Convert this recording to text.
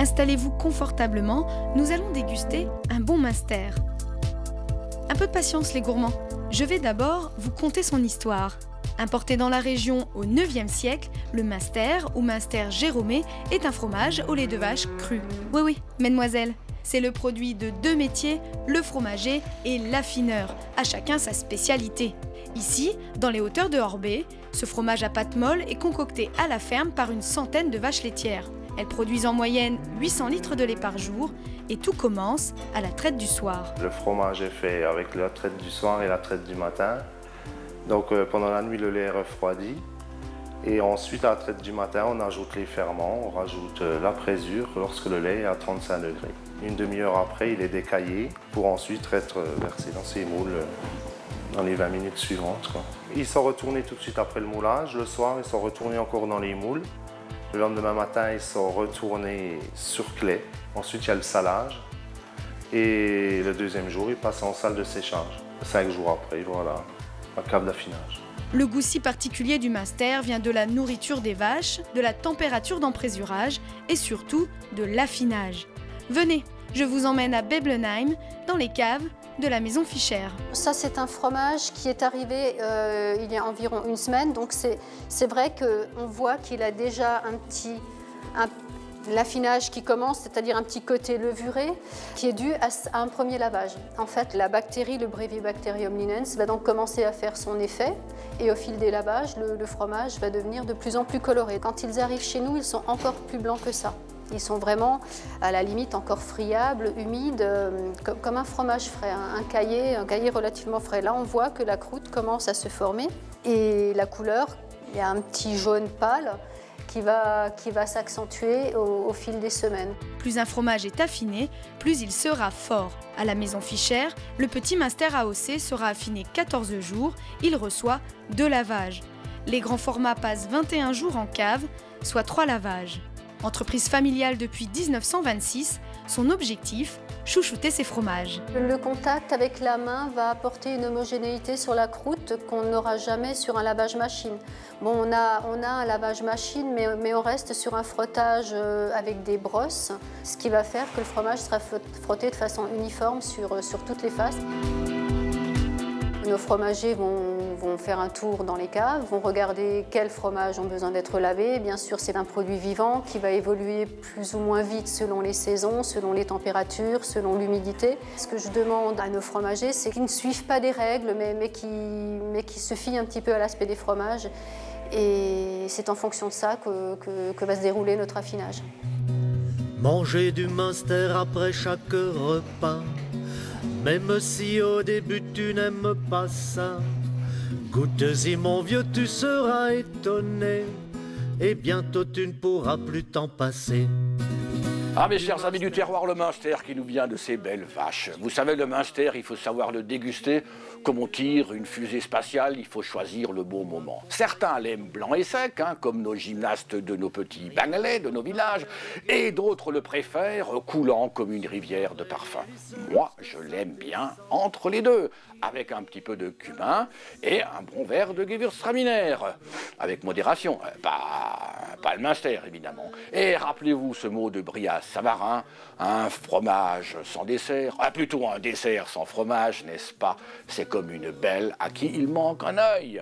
Installez-vous confortablement, nous allons déguster un bon Münster. Un peu de patience les gourmands, je vais d'abord vous conter son histoire. Importé dans la région au IXe siècle, le Münster ou Münster Jérômé est un fromage au lait de vache cru. Oui, mesdemoiselles, c'est le produit de deux métiers, le fromager et l'affineur, à chacun sa spécialité. Ici, dans les hauteurs de Orbey, ce fromage à pâte molle est concocté à la ferme par une centaine de vaches laitières. Elles produisent en moyenne 800 litres de lait par jour et tout commence à la traite du soir. Le fromage est fait avec la traite du soir et la traite du matin. Donc pendant la nuit, le lait est refroidi. Et ensuite, à la traite du matin, on ajoute les ferments, on rajoute la présure lorsque le lait est à 35 degrés. Une demi-heure après, il est décaillé pour ensuite être versé dans ces moules dans les 20 minutes suivantes, quoi. Ils sont retournés tout de suite après le moulage. Le soir, ils sont retournés encore dans les moules. Le lendemain matin, ils sont retournés sur clé. Ensuite, il y a le salage. Et le deuxième jour, ils passent en salle de séchage. 5 jours après, voilà, la cave d'affinage. Le goût si particulier du Münster vient de la nourriture des vaches, de la température d'emprésurage et surtout de l'affinage. Venez, je vous emmène à Beblenheim, dans les caves de la maison Fischer. Ça, c'est un fromage qui est arrivé il y a environ une semaine, donc c'est vrai qu'on voit qu'il a déjà l'affinage qui commence, c'est-à-dire un petit côté levuré, qui est dû à un premier lavage. En fait, la bactérie, le Brevibacterium linens, va donc commencer à faire son effet, et au fil des lavages, le fromage va devenir de plus en plus coloré. Quand ils arrivent chez nous, ils sont encore plus blancs que ça. Ils sont vraiment, à la limite, encore friables, humides, comme un fromage frais, un caillé relativement frais. Là, on voit que la croûte commence à se former, et la couleur, il y a un petit jaune pâle, qui va s'accentuer au fil des semaines. Plus un fromage est affiné, plus il sera fort. À la maison Fischer, le petit Münster AOC sera affiné 14 jours, il reçoit 2 lavages. Les grands formats passent 21 jours en cave, soit 3 lavages. Entreprise familiale depuis 1926, son objectif, chouchouter ses fromages. Le contact avec la main va apporter une homogénéité sur la croûte qu'on n'aura jamais sur un lavage machine. Bon, on a un lavage machine, mais on reste sur un frottage avec des brosses, ce qui va faire que le fromage sera frotté de façon uniforme sur toutes les faces. Nos fromagers vont faire un tour dans les caves, vont regarder quels fromages ont besoin d'être lavés. Bien sûr, c'est un produit vivant qui va évoluer plus ou moins vite selon les saisons, selon les températures, selon l'humidité. Ce que je demande à nos fromagers, c'est qu'ils ne suivent pas des règles, mais qui se fient un petit peu à l'aspect des fromages. Et c'est en fonction de ça que va se dérouler notre affinage. Manger du Münster après chaque repas, même si au début tu n'aimes pas ça, goûte-y mon vieux, tu seras étonné, et bientôt tu ne pourras plus t'en passer. Ah mes chers amis du terroir, le Münster qui nous vient de ces belles vaches. Vous savez, le Münster, il faut savoir le déguster. Comme on tire une fusée spatiale, il faut choisir le bon moment. Certains l'aiment blanc et sec, comme nos gymnastes de nos petits bangalais, de nos villages, et d'autres le préfèrent coulant comme une rivière de parfum. Moi, je l'aime bien entre les deux, avec un petit peu de cumin et un bon verre de Gewürztraminer, avec modération, pas le Münster évidemment. Et rappelez-vous ce mot de Brillat-Savarin, un fromage sans dessert, plutôt un dessert sans fromage, n'est-ce pas? C'est comme une belle à qui il manque un œil.